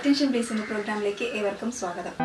Attention please in the program like everyone swagatham.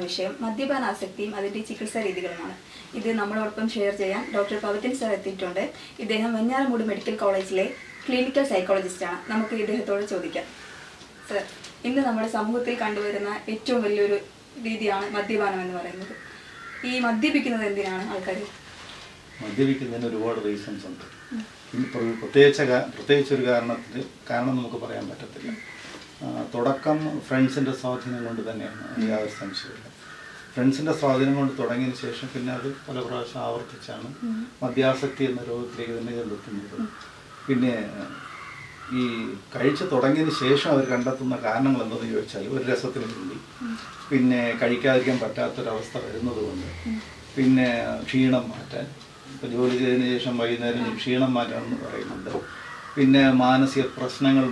വിഷയം മദ്യപാനാസക്തിയും അതിന്റെ ചികിത്സാ രീതികളുമാണ്. ഇത് നമ്മളോടൊപ്പം ഷെയർ ചെയ്യാൻ ഡോക്ടർ പവത്തിൻ സർ എത്തിയിട്ടുണ്ട്. ഇദ്ദേഹം വെഞ്ഞാറമൂട് മെഡിക്കൽ കോളേജിലെ ക്ലിനിക്കൽ സൈക്കോളജിസ്റ്റ് ആണ്. നമുക്ക് ഇദ്ദേഹത്തോട് ചോദിക്കാം. സർ, ഇന്ന് നമ്മുടെ സമൂഹത്തിൽ കണ്ടുവരുന്ന ഏറ്റവും വലിയൊരു രീതിയാണ് മദ്യപാനം എന്ന് പറയുന്നത്. ഈ മദ്യപിക്കുന്നത് എന്തിനാണ് ആൾക്കാർ? മദ്യപിക്കുന്നതിന് ഒരുപാട് റീസൺസ് ഉണ്ട്. പ്രത്യേകിച്ച് ഒരു കാരണം നമുക്ക് പറയാൻ പറ്റത്തില്ല. തുടക്കം ഫ്രണ്ട്സിൻ്റെ സ്വാധീനം കൊണ്ട് തന്നെയാണ്, യാതൊരു സംശയമില്ല. ഫ്രണ്ട്സിൻ്റെ സ്വാധീനം കൊണ്ട് തുടങ്ങിയതിന് ശേഷം പിന്നെ അത് പല പ്രാവശ്യം ആവർത്തിച്ചാണ് മദ്യാസക്തി എന്ന രോഗത്തിലേക്ക് തന്നെ ചെന്നെത്തുന്നത്. പിന്നെ ഈ കഴിച്ച് തുടങ്ങിയതിന് ശേഷം അവർ കണ്ടെത്തുന്ന കാരണങ്ങൾ എന്തെന്ന് ചോദിച്ചാൽ, ഒരു രസത്തിന് വേണ്ടി, പിന്നെ കഴിക്കാതിരിക്കാൻ പറ്റാത്തൊരവസ്ഥ വരുന്നത് കൊണ്ട്, പിന്നെ ക്ഷീണം മാറ്റാൻ, ഇപ്പോൾ ജോലി ചെയ്തതിന് ശേഷം വൈകുന്നേരം ക്ഷീണം മാറ്റാമെന്ന് പറയുന്നുണ്ട്, പിന്നെ മാനസിക പ്രശ്നങ്ങൾ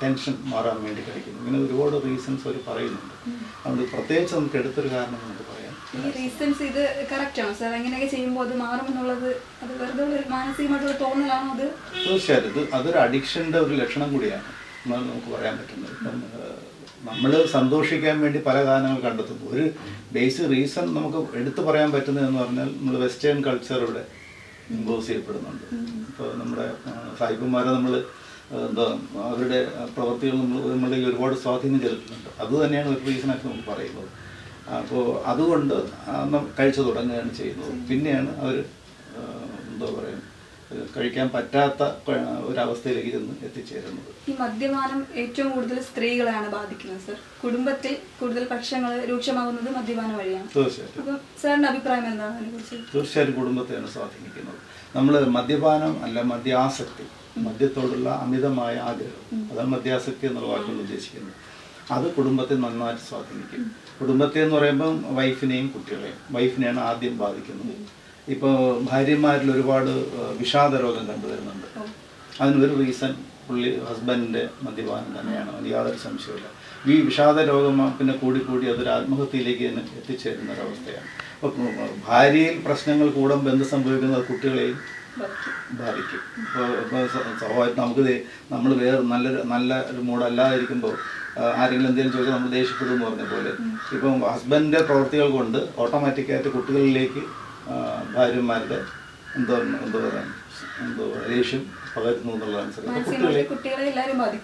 ടെൻഷൻ മാറാൻ വേണ്ടി കഴിക്കുന്നു. ഇങ്ങനെ ഒരുപാട് റീസൺസ് അവർ പറയുന്നുണ്ട്. അതുകൊണ്ട് പ്രത്യേകിച്ച് നമുക്ക് എടുത്തൊരു കാരണം നമുക്ക് പറയാം. ഈ റീസൺസ് ഇത് കറക്റ്റ് ആണോ സാർ? എങ്ങനെയൊക്കെ ചെയ്യുമ്പോൾ അത് മാറുമെന്നുള്ളത് അത് വെറുതെ ഒരു മാനസികമായിട്ടുള്ള തോന്നലാണോ? അത് തീർച്ചയായിട്ടും അതൊരു അഡിക്ഷൻ്റെ ഒരു ലക്ഷണം കൂടിയാണ് എന്നാണ് നമുക്ക് പറയാൻ പറ്റുന്നത്. ഇപ്പം നമ്മൾ സന്തോഷിക്കാൻ വേണ്ടി പല കാരണങ്ങൾ കണ്ടെത്തുന്നു. ഒരു ബേസിക് റീസൺ നമുക്ക് എടുത്തു പറയാൻ പറ്റുന്നതെന്ന് പറഞ്ഞാൽ, നമ്മൾ വെസ്റ്റേൺ കൾച്ചർ ഇവിടെ ഇമ്പോസ് ചെയ്യപ്പെടുന്നുണ്ട്. ഇപ്പോൾ നമ്മുടെ സായിപ്പന്മാരെ നമ്മൾ അവരുടെ പ്രവൃത്തികൾ നമ്മളിൽ ഒരുപാട് സ്വാധീനം ചെലുത്തുന്നുണ്ട്. അതുതന്നെയാണ് ഒരു റീസണായിട്ട് നമുക്ക് പറയുന്നത്. അപ്പോൾ അതുകൊണ്ട് കഴിച്ചു തുടങ്ങുകയാണ് ചെയ്യുന്നത്. പിന്നെയാണ് അവർ കഴിക്കാൻ പറ്റാത്ത ഒരവസ്ഥയിലേക്ക് ചെന്ന് എത്തിച്ചേരുന്നത്. ഈ മദ്യപാനം ഏറ്റവും കൂടുതൽ സ്ത്രീകളെയാണ് ബാധിക്കുന്നത് സർ. കുടുംബത്തിൽ കൂടുതൽ പ്രശ്നങ്ങൾ രൂക്ഷമാകുന്നത് മദ്യപാനം വഴിയാണ്. തീർച്ചയായിട്ടും. അപ്പം സാറിന്റെ അഭിപ്രായം എന്താണ് അതിനെക്കുറിച്ച്? തീർച്ചയായിട്ടും കുടുംബത്തെയാണ് സ്വാധീനിക്കുന്നത്. നമ്മൾ മദ്യപാനം അല്ല, മദ്യാസക്തി, മദ്യത്തോടുള്ള അമിതമായ ആഗ്രഹം, അതാണ് മദ്യാസക്തി എന്നുള്ള വാക്കുകൾ ഉദ്ദേശിക്കുന്നത്. അത് കുടുംബത്തെ നന്നായിട്ട് സ്വാധീനിക്കും. കുടുംബത്തെ എന്ന് പറയുമ്പം വൈഫിനെയും കുട്ടികളെയും, വൈഫിനെയാണ് ആദ്യം ബാധിക്കുന്നത്. ഇപ്പോൾ ഭാര്യമാരിൽ ഒരുപാട് വിഷാദ രോഗം കണ്ടുവരുന്നുണ്ട്. അതിനൊരു റീസൺ ഹസ്ബൻഡിൻ്റെ മദ്യപാനം തന്നെയാണ്, അത് യാതൊരു സംശയമില്ല. ഈ വിഷാദ രോഗം പിന്നെ കൂടി അതൊരു ആത്മഹത്യയിലേക്ക് തന്നെ എത്തിച്ചേരുന്ന ഒരവസ്ഥയാണ്. അപ്പോൾ ഭാര്യയിൽ പ്രശ്നങ്ങൾ കൂടുമ്പോൾ എന്ത് സംഭവിക്കുന്നത്? കുട്ടികളെയും ബാധിക്കും. ഇപ്പോൾ സ്വാഭാവികം നമ്മൾ വേറെ നല്ല ഒരു മൂടല്ലാതിരിക്കുമ്പോൾ ആരെങ്കിലും എന്തെങ്കിലും ചോദിച്ചാൽ നമ്മൾ ദേഷ്യപ്പെടുമെന്ന് പറഞ്ഞ പോലെ, ഇപ്പം ഹസ്ബൻഡിൻ്റെ പ്രവൃത്തികൾ കൊണ്ട് ഓട്ടോമാറ്റിക്കായിട്ട് കുട്ടികളിലേക്ക് ഭാര്യമാരുടെ ദേഷ്യം പകരുന്നു എന്നുള്ളതാണ്.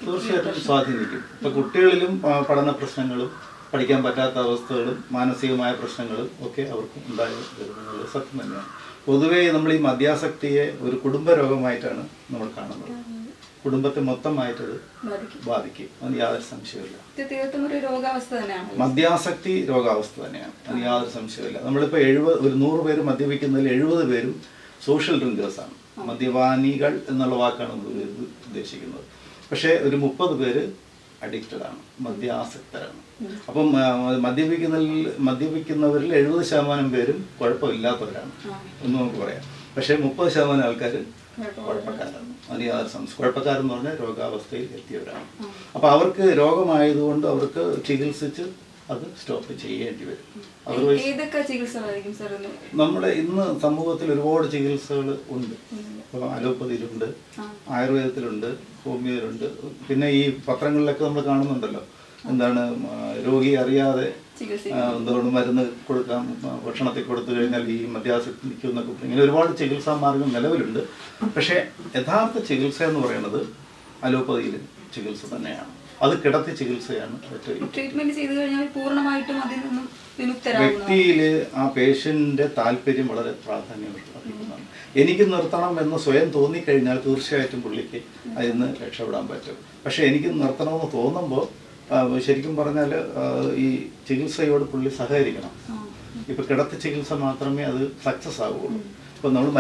തീർച്ചയായിട്ടും സ്വാധീനിക്കും. ഇപ്പം കുട്ടികളിലും പഠന പ്രശ്നങ്ങളും പഠിക്കാൻ പറ്റാത്ത അവസ്ഥകളും മാനസികമായ പ്രശ്നങ്ങളും ഒക്കെ അവർക്ക് ഉണ്ടായി വരുന്നത് സത്യം തന്നെയാണ്. പൊതുവേ നമ്മൾ ഈ മദ്യാസക്തിയെ ഒരു കുടുംബ രോഗമായിട്ടാണ് നമ്മൾ കാണുന്നത്. കുടുംബത്തെ മൊത്തമായിട്ടത് ബാധിക്കും, അതിന് യാതൊരു സംശയമില്ല. മദ്യാസക്തി രോഗാവസ്ഥ തന്നെയാണ്, അതിന് യാതൊരു സംശയമില്ല. നമ്മളിപ്പോൾ 100 പേര് മദ്യപിക്കുന്നതിൽ 70 പേരും സോഷ്യൽ ഡ്രിങ്കേഴ്സാണ്. മദ്യപാനികൾ എന്നുള്ള വാക്കാണ് ഉദ്ദേശിക്കുന്നത്. പക്ഷേ ഒരു 30 പേര് അഡിക്റ്റഡ് ആണ്, മദ്യാസക്തരാണ്. അപ്പം മദ്യപിക്കുന്നവരിൽ 70% പേരും കുഴപ്പമില്ലാത്തവരാണ് എന്ന് നമുക്ക് പറയാം. പക്ഷേ 30% ആൾക്കാർ കുഴപ്പക്കാരാണ്. അതിന് യാതൊരു കുഴപ്പക്കാരെന്ന് പറഞ്ഞാൽ രോഗാവസ്ഥയിൽ എത്തിയവരാണ്. അപ്പോൾ അവർക്ക് രോഗമായതുകൊണ്ട് അവർക്ക് ചികിത്സിച്ച് അത് സ്റ്റോപ്പ് ചെയ്യേണ്ടി വരും. നമ്മുടെ ഇന്ന് സമൂഹത്തിൽ ഒരുപാട് ചികിത്സകൾ ഉണ്ട്. ഇപ്പോൾ അലോപ്പതിയിലുണ്ട്, ആയുർവേദത്തിലുണ്ട്, ഹോമിയോയിലുണ്ട്. പിന്നെ ഈ പത്രങ്ങളിലൊക്കെ നമ്മൾ കാണുന്നുണ്ടല്ലോ, എന്താണ് രോഗി അറിയാതെ എന്തുകൊണ്ട് മരുന്ന് കൊടുക്കാം, ഭക്ഷണത്തിൽ കൊടുത്തു കഴിഞ്ഞാൽ ഈ മദ്യാസക്തി നിൽക്കും എന്നൊക്കെ. ഇങ്ങനെ ഒരുപാട് ചികിത്സാ മാർഗം നിലവിലുണ്ട്. പക്ഷേ യഥാർത്ഥ ചികിത്സ എന്ന് പറയുന്നത് അലോപ്പതിയിലെ ചികിത്സ തന്നെയാണ്. അത് കിടത്തി ചികിത്സയാണ്. വ്യക്തിയിൽ ആ പേഷ്യൻ്റെ താല്പര്യം വളരെ പ്രാധാന്യം അർഹിക്കുന്നതാണ്. എനിക്ക് നിർത്തണം എന്ന് സ്വയം തോന്നിക്കഴിഞ്ഞാൽ തീർച്ചയായിട്ടും പുള്ളിക്ക് അതിന് രക്ഷപ്പെടാൻ പറ്റും. പക്ഷെ എനിക്ക് നിർത്തണമെന്ന് തോന്നുമ്പോൾ ശരിക്കും പറഞ്ഞാൽ ഈ ചികിത്സയോട് പുള്ളി സഹകരിക്കണം. ഇപ്പോൾ കിടത്തി ചികിത്സ മാത്രമേ അത് സക്സസ് ആവുകയുള്ളൂ. ഇപ്പോൾ നമ്മൾ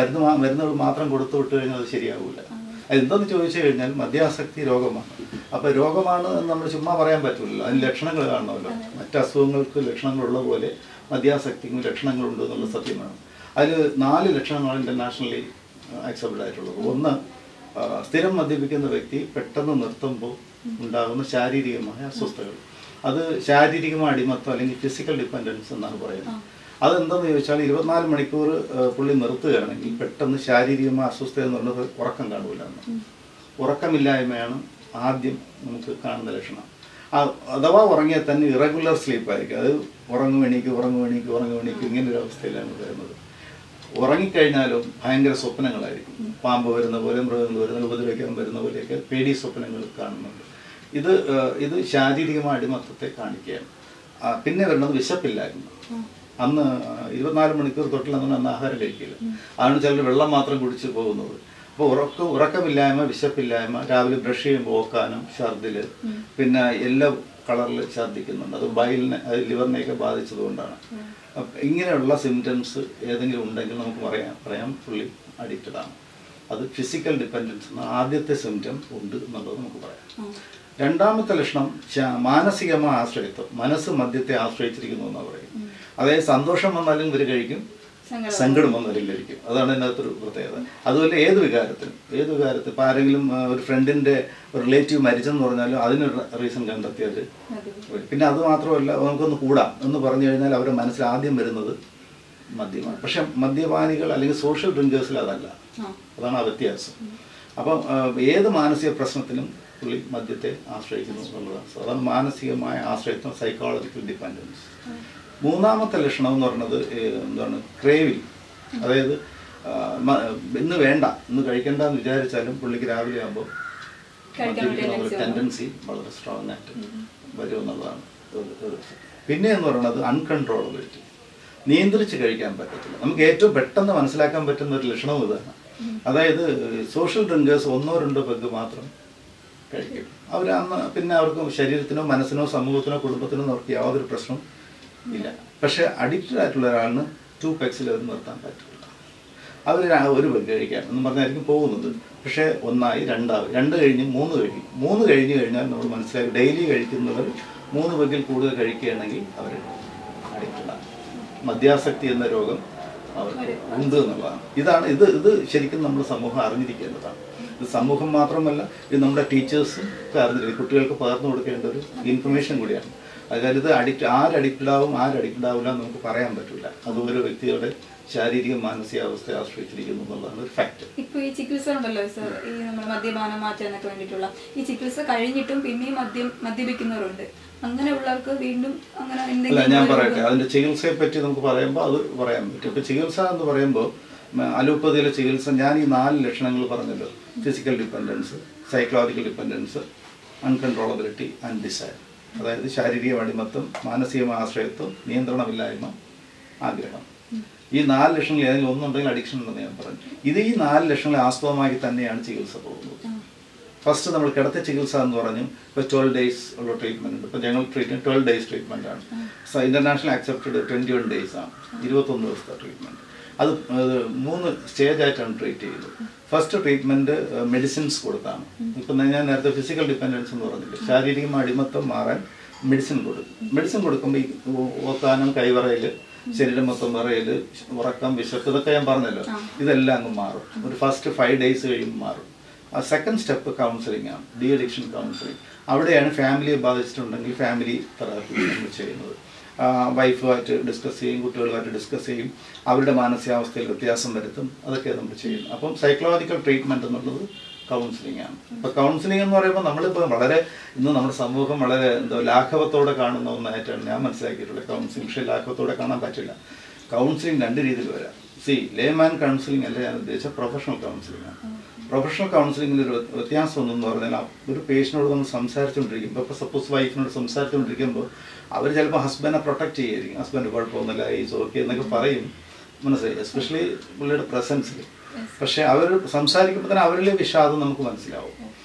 മരുന്നുകൾ മാത്രം കൊടുത്തു വിട്ട് കഴിഞ്ഞാൽ അത് ശരിയാവില്ല. അതെന്തെന്ന് ചോദിച്ചു കഴിഞ്ഞാൽ മദ്യാസക്തി രോഗമാണ്. അപ്പോൾ രോഗമാണ് എന്ന് നമ്മൾ ചുമ്മാ പറയാൻ പറ്റില്ല, അതിന് ലക്ഷണങ്ങൾ കാണണമല്ലോ. മറ്റ് അസുഖങ്ങൾക്ക് ലക്ഷണങ്ങളുള്ള പോലെ മദ്യാസക്തിക്കും ലക്ഷണങ്ങളുണ്ട് എന്നുള്ള സത്യമാണ്. അതിൽ 4 ലക്ഷണങ്ങളാണ് ഇൻ്റർനാഷണലി ആക്സെപ്റ്റഡ് ആയിട്ടുള്ളത്. ഒന്ന്, സ്ഥിരം മദ്യപിക്കുന്ന വ്യക്തി പെട്ടെന്ന് നിർത്തുമ്പോൾ ഉണ്ടാകുന്ന ശാരീരികമായ അസ്വസ്ഥതകൾ. അത് ശാരീരികമായ അടിമത്തം അല്ലെങ്കിൽ ഫിസിക്കൽ ഡിപ്പെൻഡൻസ് എന്നാണ് പറയുന്നത്. അതെന്തെന്ന് ചോദിച്ചാൽ 24 മണിക്കൂർ പുള്ളി നിർത്തുകയാണെങ്കിൽ പെട്ടെന്ന് ശാരീരികമായ അസ്വസ്ഥത എന്ന് പറയുന്നത് ഉറക്കം കാണൂല. ഉറക്കമില്ലായ്മയാണ് ആദ്യം നമുക്ക് കാണുന്ന ലക്ഷണം. അഥവാ ഉറങ്ങിയാൽ തന്നെ ഇറഗുലർ സ്ലീപ്പായിരിക്കും. അത് ഉറങ്ങും എണീക്കും ഇങ്ങനൊരു അവസ്ഥയിലാണ് വരുന്നത്. ഉറങ്ങിക്കഴിഞ്ഞാലും ഭയങ്കര സ്വപ്നങ്ങളായിരിക്കും. പാമ്പ് വരുന്ന പോലെ, മൃഗങ്ങൾ വരുന്ന, ഉപദ്രവിക്കാൻ വരുന്ന പോലെയൊക്കെ പേടി സ്വപ്നങ്ങൾ കാണുന്നുണ്ട്. ഇത് ശാരീരികമായ അടിമത്തത്തെ കാണിക്കുകയാണ്. പിന്നെ വരുന്നത് വിശപ്പില്ലായ്മ. അന്ന് 24 മണിക്കൂർ തൊട്ടിലൊന്നും അന്ന് ആഹാരം കഴിക്കില്ല. അതാണ് ചിലർ വെള്ളം മാത്രം കുടിച്ച് പോകുന്നത്. അപ്പോൾ ഉറക്കമില്ലായ്മ, വിശപ്പില്ലായ്മ, രാവിലെ ബ്രഷ് ചെയ്യുമ്പോൾ ഓക്കാനം, ഛർദിൽ, പിന്നെ എല്ലാ കളറിൽ ഛർദിക്കുന്നുണ്ട്. അത് ബൈലിനെ, ലിവറിനെയൊക്കെ ബാധിച്ചതുകൊണ്ടാണ്. ഇങ്ങനെയുള്ള സിംറ്റംസ് ഏതെങ്കിലും ഉണ്ടെങ്കിൽ നമുക്ക് പറയാം പുള്ളി അഡിക്റ്റഡ് ആണ്. അത് ഫിസിക്കൽ ഡിപ്പെൻഡൻസ് എന്ന ആദ്യത്തെ സിംറ്റം ഉണ്ട് എന്നുള്ളത് നമുക്ക് പറയാം. രണ്ടാമത്തെ ലക്ഷണം മാനസികമായ ആശ്രയത്വം. മനസ്സ് മദ്യത്തെ ആശ്രയിച്ചിരിക്കുന്നു എന്നാണ് പറയും. അതായത് സന്തോഷം വന്നാലും ഇവർ കഴിക്കും, സങ്കടം വന്നാലും കഴിക്കും. അതാണ് ഇതിനകത്തൊരു പ്രത്യേകത. അതുപോലെ ഏത് വികാരത്തിനും ഇപ്പം ആരെങ്കിലും ഒരു ഫ്രണ്ടിൻ്റെ റിലേറ്റീവ് മരിച്ചെന്ന് പറഞ്ഞാലും അതിനൊരു റീസൺ കണ്ടെത്തി അവർ. പിന്നെ അത് മാത്രമല്ല, നമുക്കൊന്ന് കൂടാം എന്ന് പറഞ്ഞു കഴിഞ്ഞാൽ അവരുടെ മനസ്സിൽ ആദ്യം വരുന്നത് മദ്യമാണ്. പക്ഷെ മദ്യപാനികൾ അല്ലെങ്കിൽ സോഷ്യൽ ഡ്രിങ്കേഴ്സിൽ അതല്ല. അതാണ് ആ വ്യത്യാസം. അപ്പം ഏത് മാനസിക പ്രശ്നത്തിനും പുള്ളി മദ്യത്തെ ആശ്രയിക്കുന്നു എന്നുള്ളതാണ്. അതാണ് മാനസികമായ ആശ്രയത്വം, സൈക്കോളജിക്കൽ ഡിപ്പെൻഡൻസ്. മൂന്നാമത്തെ ലക്ഷണം എന്ന് പറയുന്നത് എന്താണ്, ക്രേവിങ്. അതായത് ഇന്ന് വേണ്ട, ഇന്ന് കഴിക്കേണ്ടെന്ന് വിചാരിച്ചാലും പുള്ളിക്ക് രാവിലെ ആകുമ്പോൾ മദ്യപിക്കുന്ന ടെൻഡൻസി വളരെ സ്ട്രോങ് ആയിട്ട് വരും എന്നുള്ളതാണ്. പിന്നെ എന്ന് പറയുന്നത് അൺകൺട്രോളബിലിറ്റി. നിയന്ത്രിച്ച് കഴിക്കാൻ പറ്റത്തില്ല. നമുക്ക് ഏറ്റവും പെട്ടെന്ന് മനസ്സിലാക്കാൻ പറ്റുന്ന ഒരു ലക്ഷണവും ഇതാണ്. അതായത് സോഷ്യൽ ഡ്രിങ്കേഴ്സ് 1-2 പെഗ് മാത്രം കഴിക്കും. പിന്നെ അവർക്ക് ശരീരത്തിനോ മനസ്സിനോ സമൂഹത്തിനോ കുടുംബത്തിനോ അവർക്ക് യാതൊരു പ്രശ്നവും ഇല്ല. പക്ഷെ അഡിക്റ്റഡ് ആയിട്ടുള്ള ഒരാളിന് 2 പെഗ്സിൽ അവർ നിർത്താൻ പറ്റില്ല. അവർ 1 പെഗ് കഴിക്കാൻ എന്ന് പറഞ്ഞായിരിക്കും പോകുന്നത്. പക്ഷേ 1 ആയി, 2 ആയി, 2 കഴിഞ്ഞ് 3 കഴിക്കും. 3 കഴിഞ്ഞ് കഴിഞ്ഞാൽ നമ്മൾ മനസ്സിലാക്കി ഡെയിലി കഴിക്കുന്നവർ 3 പെഗിൽ കൂടുതൽ കഴിക്കുകയാണെങ്കിൽ അവർ അഡിക്റ്റഡാണ്. മദ്യാസക്തി എന്ന രോഗം അവർക്ക് ഉണ്ട് എന്നുള്ളതാണ്. ഇത് ശരിക്കും നമ്മുടെ സമൂഹം അറിഞ്ഞിരിക്കേണ്ടതാണ്. ഇത് സമൂഹം മാത്രമല്ല, ഇത് നമ്മുടെ ടീച്ചേഴ്സും ഒക്കെ അറിഞ്ഞിരിക്കും. കുട്ടികൾക്ക് പകർന്നു കൊടുക്കേണ്ട ഒരു ഇൻഫർമേഷൻ കൂടിയാണ്. അതായത് ഇത് ആര് അഡിക്റ്റഡ് ആവില്ല എന്ന് നമുക്ക് പറയാൻ പറ്റില്ല. അത് ഓരോ വ്യക്തികളുടെ ശാരീരിക മാനസികാവസ്ഥയെ ആശ്രയിച്ചിരിക്കുന്നു എന്നുള്ളതാണ് ഒരു ഫാക്ട്. ഇപ്പോൾ ഈ ചികിത്സ ഉണ്ടല്ലോ സർ, ഈ നമ്മൾ മദ്യപാനം മാറ്റാനൊക്കെ വേണ്ടിയിട്ടുള്ള ഈ ചികിത്സ കഴിഞ്ഞിട്ടും പിന്നെയും മദ്യപിക്കുന്നവരുണ്ട്. അങ്ങനെയുള്ളവർക്ക് വീണ്ടും അങ്ങനെ അല്ല, ഞാൻ പറയട്ടെ, അതിന്റെ ചികിത്സയെ പറ്റി നമുക്ക് പറയുമ്പോൾ അത് പറയാൻ പറ്റും. ഇപ്പൊ ചികിത്സ എന്ന് പറയുമ്പോൾ അലോപ്പതിയിലെ ചികിത്സ ഞാൻ ഈ 4 ലക്ഷണങ്ങൾ പറഞ്ഞല്ലോ: physical dependence, psychological dependence, uncontrollability and desire. അതായത് ശാരീരിക അടിമത്തം, മാനസികമായ ആശ്രയത്വം, നിയന്ത്രണമില്ലായ്മ, ആഗ്രഹം. ഈ 4 ലക്ഷണങ്ങൾ ഏതെങ്കിലും ഒന്നുണ്ടെങ്കിൽ അഡിക്ഷൻ ഉണ്ടെന്ന് ഞാൻ പറഞ്ഞു. ഈ 4 ലക്ഷണങ്ങളെ ആസ്പദമാക്കി തന്നെയാണ് ചികിത്സ പോകുന്നത്. ഫസ്റ്റ് നമ്മൾ കിടത്തി ചികിത്സ എന്ന് പറഞ്ഞു. ഇപ്പോൾ 12 days ഉള്ള ട്രീറ്റ്മെൻറ്റ് ഉണ്ട്. ഇപ്പോൾ ഞങ്ങൾ 12 days ട്രീറ്റ്മെൻ്റ് ആണ്. ഇൻ്റർനാഷണൽ ആക്സെപ്റ്റഡ് 21 days ആണ്, 21 ദിവസത്തെ ട്രീറ്റ്മെൻറ്റ്. അത് 3 സ്റ്റേജായിട്ടാണ് ട്രീറ്റ് ചെയ്യുന്നത്. ഫസ്റ്റ് ട്രീറ്റ്മെൻറ്റ് മെഡിസിൻസ് കൊടുത്താണ്. ഇപ്പം ഞാൻ നേരത്തെ ഫിസിക്കൽ ഡിപ്പെൻഡൻസ് എന്ന് പറഞ്ഞില്ല, ശാരീരികമായ അടിമത്തം മാറാൻ മെഡിസിൻ കൊടുക്കും. മെഡിസിൻ കൊടുക്കുമ്പോൾ ഈ ഓക്കാനം, കൈവറയിൽ, ശരീരം മൊത്തം വിറയൽ, ഉറക്കം, വിശപ്പ്, ഇതൊക്കെ ഞാൻ പറഞ്ഞല്ലോ, ഇതെല്ലാം അങ്ങ് മാറും. ഒരു ഫസ്റ്റ് 5 days കഴിയുമ്പോൾ മാറും. സെക്കൻഡ് സ്റ്റെപ്പ് കൗൺസിലിംഗ് ആണ്, ഡി അഡിക്ഷൻ കൗൺസിലിംഗ്. അവിടെയാണ് ഫാമിലിയെ ബാധിച്ചിട്ടുണ്ടെങ്കിൽ ഫാമിലി തെറാപ്പി നമ്മൾ ചെയ്യുന്നത്. വൈഫുമായിട്ട് ഡിസ്കസ് ചെയ്യും, കുട്ടികളുമായിട്ട് ഡിസ്കസ് ചെയ്യും, അവരുടെ മാനസികാവസ്ഥയിൽ വ്യത്യാസം വരുത്തും, അതൊക്കെയാണ് നമ്മൾ ചെയ്യുന്നത്. അപ്പം സൈക്കോളജിക്കൽ ട്രീറ്റ്മെൻറ്റ് എന്നുള്ളത് കൗൺസിലിംഗ് ആണ്. ഇപ്പോൾ കൗൺസിലിംഗ് എന്ന് പറയുമ്പോൾ നമ്മളിപ്പോൾ ഇന്ന് നമ്മുടെ സമൂഹം വളരെ ലാഘവത്തോടെ കാണുന്ന ഒന്നായിട്ടാണ് ഞാൻ മനസ്സിലാക്കിയിട്ടുള്ളത് കൗൺസിലിംഗ്. പക്ഷേ ലാഘവത്തോടെ കാണാൻ പറ്റില്ല. കൗൺസിലിംഗ് 2 രീതിയിൽ വരാം. ലേമാൻ കൗൺസിലിംഗ് അല്ല ഞാൻ ഉദ്ദേശിച്ച പ്രൊഫഷണൽ കൗൺസിലിംഗ് ആണ്. പ്രൊഫഷണൽ കൗൺസിലിംഗിൽ ഒരു വ്യത്യാസം ഒന്നെന്ന് പറഞ്ഞാൽ, ഒരു പേഷ്യനോട് നമ്മൾ സംസാരിച്ചുകൊണ്ടിരിക്കുമ്പോൾ, ഇപ്പോൾ സപ്പോസ് വൈഫിനോട് സംസാരിച്ചുകൊണ്ടിരിക്കുമ്പോൾ അവർ ചിലപ്പോൾ ഹസ്ബൻഡിനെ പ്രൊട്ടക്റ്റ് ചെയ്യുമായിരിക്കും. ഹസ്ബൻഡ് കുഴപ്പമൊന്നുമില്ല, ഈസ് ഓക്കെ എന്നൊക്കെ പറയും, മനസ്സിലായി, എസ്പെഷ്യലി പുള്ളിയുടെ പ്രസൻസിൽ. പക്ഷേ അവർ സംസാരിക്കുമ്പോൾ തന്നെ അവരിലെ വിഷാദം നമുക്ക് മനസ്സിലാവും.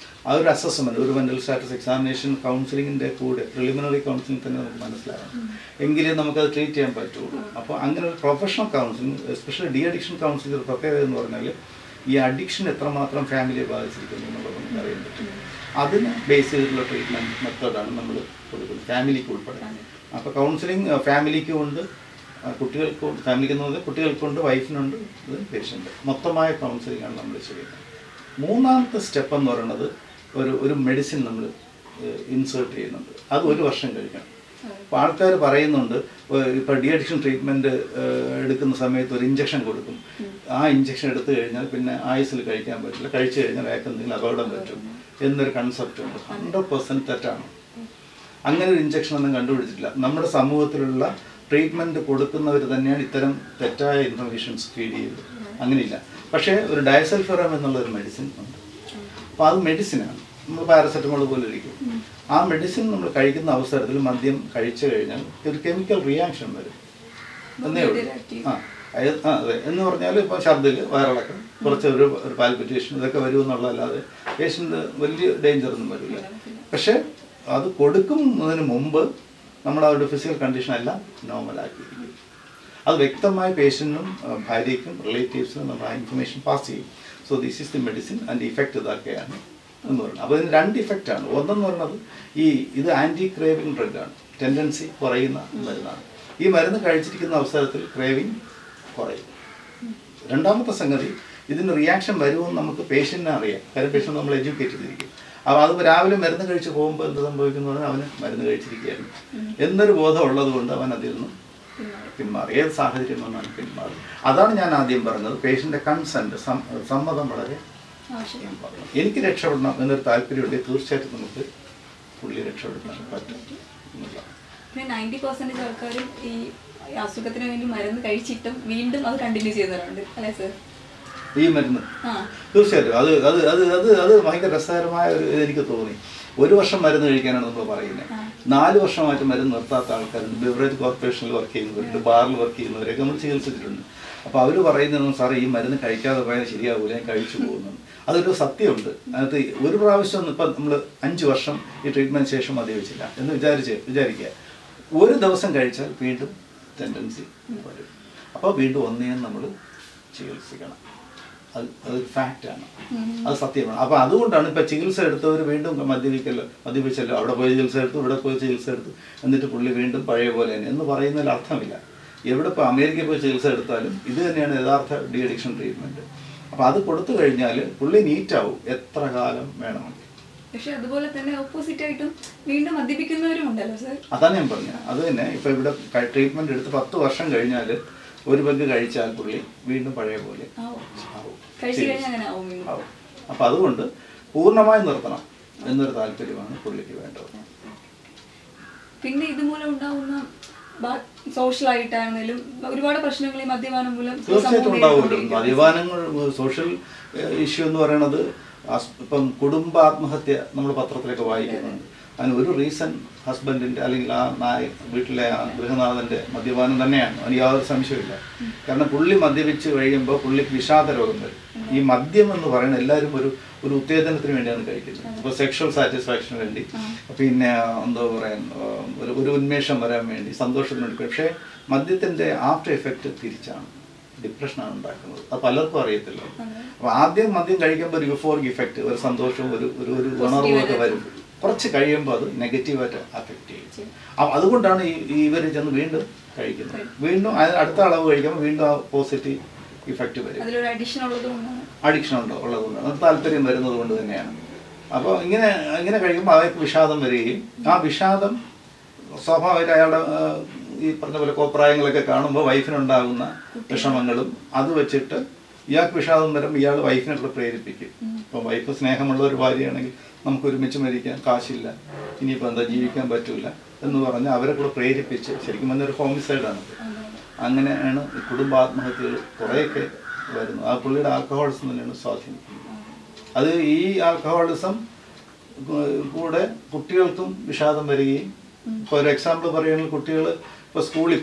ആ ഒരു അസസ്മെൻറ്റ്, ഒരു മെൻ്റൽ സ്റ്റാറ്റസ് എക്സാമിനേഷൻ കൗൺസിലിങ്ങിൻ്റെ കൂടെ പ്രിലിമിനറി കൗൺസിലിംഗ് തന്നെ നമുക്ക് മനസ്സിലാകണം, എങ്കിലേ നമുക്കത് ട്രീറ്റ് ചെയ്യാൻ പറ്റുള്ളൂ. അപ്പോൾ അങ്ങനെ ഒരു professional counselling, especially de addiction counselling ഒരു പ്രത്യേകത എന്ന് പറഞ്ഞാൽ ഈ അഡിക്ഷൻ എത്രമാത്രം ഫാമിലിയെ ബാധിച്ചിരിക്കുന്നു എന്നുള്ളത് നമുക്ക് അറിയാൻ പറ്റും. അതിന് ബേസ് ചെയ്തിട്ടുള്ള ട്രീറ്റ്മെൻറ്റ് മെത്തേഡാണ് നമ്മൾ കൊടുക്കുന്നത്, ഫാമിലിക്ക് ഉൾപ്പെടെ. അപ്പോൾ കൗൺസിലിംഗ് ഫാമിലിക്കും ഉണ്ട്, കുട്ടികൾക്കും, ഫാമിലിക്ക് എന്ന് പറഞ്ഞാൽ കുട്ടികൾക്കുണ്ട്, വൈഫിനുണ്ട്, ഇത് പേഷ്യൻ്റ്, മൊത്തമായ കൗൺസിലിംഗ് ആണ് നമ്മൾ ചെയ്യുന്നത്. മൂന്നാമത്തെ സ്റ്റെപ്പ് എന്ന് പറയുന്നത് ഒരു മെഡിസിൻ നമ്മൾ ഇൻസേർട്ട് ചെയ്യുന്നുണ്ട്. അത് 1 വർഷം കഴിക്കണം. അപ്പോൾ ആൾക്കാർ പറയുന്നുണ്ട് ഇപ്പോൾ ഡി അഡിക്ഷൻ ട്രീറ്റ്മെൻറ്റ് എടുക്കുന്ന സമയത്ത് ഒരു ഇഞ്ചക്ഷൻ കൊടുക്കും, ആ ഇഞ്ചക്ഷൻ എടുത്തു കഴിഞ്ഞാൽ പിന്നെ ആയുസ്സിൽ കഴിക്കാൻ പറ്റില്ല, കഴിച്ചു കഴിഞ്ഞാൽ അയാൾക്ക് എന്തെങ്കിലും അപകടം പറ്റും എന്നൊരു കൺസെപ്റ്റ് ഉണ്ട്. 100% തെറ്റാണ്. അങ്ങനെ ഒരു ഇഞ്ചക്ഷൻ ഒന്നും കണ്ടുപിടിച്ചിട്ടില്ല. നമ്മുടെ സമൂഹത്തിലുള്ള ട്രീറ്റ്മെൻറ്റ് കൊടുക്കുന്നവർ തന്നെയാണ് ഇത്തരം തെറ്റായ ഇൻഫർമേഷൻസ് ഫീഡ് ചെയ്തത്. അങ്ങനെയില്ല. പക്ഷേ ഒരു ഡയസൾഫിറാം എന്നുള്ളൊരു മെഡിസിൻ ഉണ്ട്. അപ്പോൾ അത് മെഡിസിനാണ്, നമ്മൾ പാരസെറ്റമോൾ പോലെ ഇരിക്കും. ആ മെഡിസിൻ നമ്മൾ കഴിക്കുന്ന അവസരത്തിൽ മദ്യം കഴിച്ചു കഴിഞ്ഞാൽ ഒരു കെമിക്കൽ റിയാക്ഷൻ വരും എന്നേ ഉള്ളൂ. അതെ, എന്ന് പറഞ്ഞാൽ ഇപ്പോൾ ഛർദ്ദിൽ, വയറിളക്കം, കുറച്ച് ഒരു പാൽപിറ്റേഷൻ, ഇതൊക്കെ വരുമെന്നുള്ളതല്ലാതെ പേഷ്യൻ്റ് വലിയ ഡേഞ്ചറൊന്നും വരില്ല. പക്ഷേ അത് കൊടുക്കുന്നതിന് മുമ്പ് നമ്മൾ അവരുടെ ഫിസിക്കൽ കണ്ടീഷൻ എല്ലാം നോർമലാക്കിയിരിക്കും. അത് വ്യക്തമായി പേഷ്യൻറ്റിനും ഭാര്യയ്ക്കും റിലേറ്റീവ്സിനും നമ്മൾ ആ ഇൻഫർമേഷൻ പാസ് ചെയ്യും. So this is the medicine and effect ഇതൊക്കെയാണ് എന്ന് പറയുന്നത്. അപ്പോൾ ഇതിന് 2 ഇഫക്റ്റാണ്. ഒന്നെന്ന് പറയുന്നത് ഇത് ആൻറ്റി ക്രേവിങ് ഡ്രഗാണ്, ടെൻഡൻസി കുറയുന്ന മരുന്നാണ്. ഈ മരുന്ന് കഴിച്ചിരിക്കുന്ന അവസരത്തിൽ ക്രേവിങ് കുറയും. രണ്ടാമത്തെ സംഗതി, ഇതിന് റിയാക്ഷൻ വരുമെന്ന് നമുക്ക് പേഷ്യൻറ്റിനെ അറിയാം, കാര്യം പേഷ്യൻ്റ് നമ്മൾ എഡ്യൂക്കേറ്റ് ചെയ്തിരിക്കും. അപ്പോൾ അത് രാവിലെ മരുന്ന് കഴിച്ച് പോകുമ്പോൾ എന്ത് സംഭവിക്കുന്നത്, അവന് മരുന്ന് കഴിച്ചിരിക്കുകയായിരുന്നു എന്നൊരു ബോധം ഉള്ളത് കൊണ്ട് അവൻ അതിൽ നിന്ന് പിന്മാറി. ഏത് സാഹചര്യം വന്നാലും പിന്മാറി. അതാണ് ഞാൻ ആദ്യം പറഞ്ഞത്, പേഷ്യൻ്റെ കൺസെൻറ്റ്, സമ്മതം വളരെ പറഞ്ഞു. എനിക്ക് രക്ഷപ്പെടണം എന്നൊരു താല്പര്യമുണ്ടെങ്കിൽ തീർച്ചയായിട്ടും നമുക്ക് പുള്ളി രക്ഷപ്പെടുത്താൻ പറ്റും എന്നുള്ളതാണ്. 90% ആൾക്കാരും ഈ അസുഖത്തിന് വേണ്ടി മരുന്ന് കഴിച്ചിട്ടും വീണ്ടും അത് കണ്ടിന്യൂ ചെയ്യുന്നവരുണ്ട് അല്ലേ സർ? ഈ മരുന്ന് തീർച്ചയായിട്ടും അത് അത് അത് അത് അത് ഭയങ്കര രസകരമായ ഒരു എനിക്ക് തോന്നി. 1 വർഷം മരുന്ന് കഴിക്കാനാണ് നമ്മൾ പറയുന്നത്. 4 വർഷമായിട്ട് മരുന്ന് നിർത്താത്ത ആൾക്കാരുണ്ട്. ബിവറേജ് കോർപ്പറേഷനിൽ വർക്ക് ചെയ്യുന്നവരുണ്ട്, ബാറിൽ വർക്ക് ചെയ്യുന്നവരൊക്കെ നമ്മൾ ചികിത്സിച്ചിട്ടുണ്ട്. അപ്പോൾ അവർ പറയുന്നതെന്ന് സാറേ ഈ മരുന്ന് കഴിക്കാതെ പോയാൽ ശരിയാവില്ല, ഞാൻ കഴിച്ചു പോകുന്നു. അതൊരു സത്യമുണ്ട്. അതിനകത്ത് ഒരു പ്രാവശ്യം ഇപ്പം നമ്മൾ 5 വർഷം ഈ ട്രീറ്റ്മെൻറ്റ് ശേഷം മദ്യപിച്ചില്ല എന്ന് വിചാരിക്കുക, ഒരു ദിവസം കഴിച്ചാൽ വീണ്ടും ടെൻഡൻസി വരും. അപ്പോൾ വീണ്ടും ഒന്നേന്ന് നമ്മൾ ചികിത്സിക്കണം. അതൊരു ഫാക്റ്റാണ്, അത് സത്യമാണ്. അപ്പോൾ അതുകൊണ്ടാണ് ഇപ്പം ചികിത്സ എടുത്തവർ വീണ്ടും മദ്യപിച്ചല്ലോ, അവിടെ പോയി ചികിത്സ എടുത്തു, ഇവിടെ പോയി ചികിത്സ എടുത്തു, എന്നിട്ട് പുള്ളി വീണ്ടും പഴയ പോലെ തന്നെ എന്ന് പറയുന്നതിൽ അർത്ഥമില്ല. എവിടെ ഇപ്പോൾ അമേരിക്കയിൽ പോയി ചികിത്സ എടുത്താലും ഇത് തന്നെയാണ് യഥാർത്ഥ ഡി അഡിക്ഷൻ ട്രീറ്റ്മെൻറ്റ്. അപ്പോൾ അത് കൊടുത്തു കഴിഞ്ഞാൽ പുള്ളി നീറ്റാവും എത്ര കാലം വേണമെങ്കിൽ. പക്ഷെ അതുപോലെ തന്നെ ഓപ്പോസിറ്റ് ആയിട്ടും വീണ്ടും മദ്യപിക്കുന്നവരും ഉണ്ടല്ലോ സർ. അതാണ് ഞാൻ പറഞ്ഞത്. അത് തന്നെ ഇപ്പോൾ ഇവിടെ ട്രീറ്റ്മെൻറ്റ് എടുത്ത് 10 വർഷം കഴിഞ്ഞാൽ ഒരു പെഗ് കഴിച്ചാൽ പുള്ളി വീണ്ടും പഴയ പോലെ ആവും. അപ്പം അതുകൊണ്ട് പൂർണ്ണമായി നിർത്തണം എന്നൊരു താല്പര്യമാണ് പുള്ളിക്ക് വേണ്ടത്. പിന്നെ ഇതുമൂലം ഉണ്ടാവുന്ന സോഷ്യലായിട്ടാണെങ്കിലും ഒരുപാട് പ്രശ്നങ്ങൾ ഈ മദ്യപാനം മൂലം തീർച്ചയായിട്ടും ഉണ്ടാവുമല്ലോ. മദ്യപാനങ്ങൾ സോഷ്യൽ ഇഷ്യൂ എന്ന് പറയുന്നത് ഇപ്പം കുടുംബ ആത്മഹത്യ നമ്മൾ പത്രത്തിലൊക്കെ വായിക്കുന്നുണ്ട്. അതിന് ഒരു റീസൺ ഹസ്ബൻഡിൻ്റെ അല്ലെങ്കിൽ ആ വീട്ടിലെ ആ ഗൃഹനാഥൻ്റെ മദ്യപാനം തന്നെയാണ്. അതിന് യാതൊരു സംശയമില്ല. കാരണം പുള്ളി മദ്യപിച്ച് കഴിയുമ്പോൾ പുള്ളിക്ക് വിഷാദ രോഗം വരും. ഈ മദ്യം എന്ന് പറയുന്നത് എല്ലാവരും ഒരു ഉത്തേജനത്തിന് വേണ്ടിയാണ് കഴിക്കുന്നത്. ഇപ്പോൾ സെക്ഷൽ സാറ്റിസ്ഫാക്ഷന് വേണ്ടി, പിന്നെ എന്താ പറയാൻ ഒരു ഉന്മേഷം വരാൻ വേണ്ടി, സന്തോഷത്തിന് വേണ്ടി. പക്ഷേ മദ്യത്തിൻ്റെ ആഫ്റ്റർ എഫക്റ്റ് തിരിച്ചാണ്, ഡിപ്രഷനാണ് ഉണ്ടാക്കുന്നത്. അത് പലർക്കും അറിയത്തില്ല. അപ്പോൾ ആദ്യം മദ്യം കഴിക്കുമ്പോൾ ഒരു യുഫോറിക് ഇഫക്റ്റ്, ഒരു സന്തോഷവും ഒരു ഉണർവൊക്കെ വരും. കുറച്ച് കഴിയുമ്പോൾ അത് നെഗറ്റീവായിട്ട് അഫക്റ്റ് ചെയ്യും. അതുകൊണ്ടാണ് ഇവർ ചെന്ന് വീണ്ടും കഴിക്കുന്നത്. വീണ്ടും അടുത്ത അളവ് കഴിക്കുമ്പോൾ വീണ്ടും ആ പോസിറ്റീവ് ഇഫക്റ്റ് വരും. അഡിക്ഷൻ ഉള്ളതുകൊണ്ടാണ്, അത് താല്പര്യം വരുന്നത് കൊണ്ട് തന്നെയാണ്. അപ്പോൾ ഇങ്ങനെ കഴിയുമ്പോൾ അവർക്ക് വിഷാദം വരികയും ആ വിഷാദം സ്വാഭാവികമായിട്ട് അയാളുടെ ഈ പറഞ്ഞ പോലെ കോപ്രായങ്ങളൊക്കെ കാണുമ്പോൾ വൈഫിനുണ്ടാകുന്ന വിഷമങ്ങളും അത് വെച്ചിട്ട് ഇയാൾക്ക് വിഷാദം വരുമ്പോൾ ഇയാൾ വൈഫിനെ പ്രേരിപ്പിക്കും. ഇപ്പം വൈഫ് സ്നേഹമുള്ള ഒരു ഭാര്യയാണെങ്കിൽ നമുക്ക് ഒരുമിച്ച് മരിക്കാൻ കാശില്ല, ഇനിയിപ്പോൾ എന്താ ജീവിക്കാൻ പറ്റില്ല എന്ന് പറഞ്ഞ് അവരെ കൂടെ പ്രേരിപ്പിച്ച്, ശരിക്കും പറഞ്ഞൊരു ഹോമിസൈഡാണ്. അങ്ങനെയാണ് ഈ കുടുംബാത്മഹത്യകൾ കുറേയൊക്കെ വരുന്നത്. ആ പുള്ളിയുടെ ആൽക്കഹോളിസം തന്നെയാണ് സ്വാധീനിക്കുന്നത്. അത് ഈ ആൽക്കഹോളിസം കൂടെ കുട്ടികൾക്കും വിഷാദം വരികയും, ഇപ്പോൾ ഒരു എക്സാമ്പിൾ പറയുകയാണെങ്കിൽ കുട്ടികൾ ഇപ്പോൾ സ്കൂളിൽ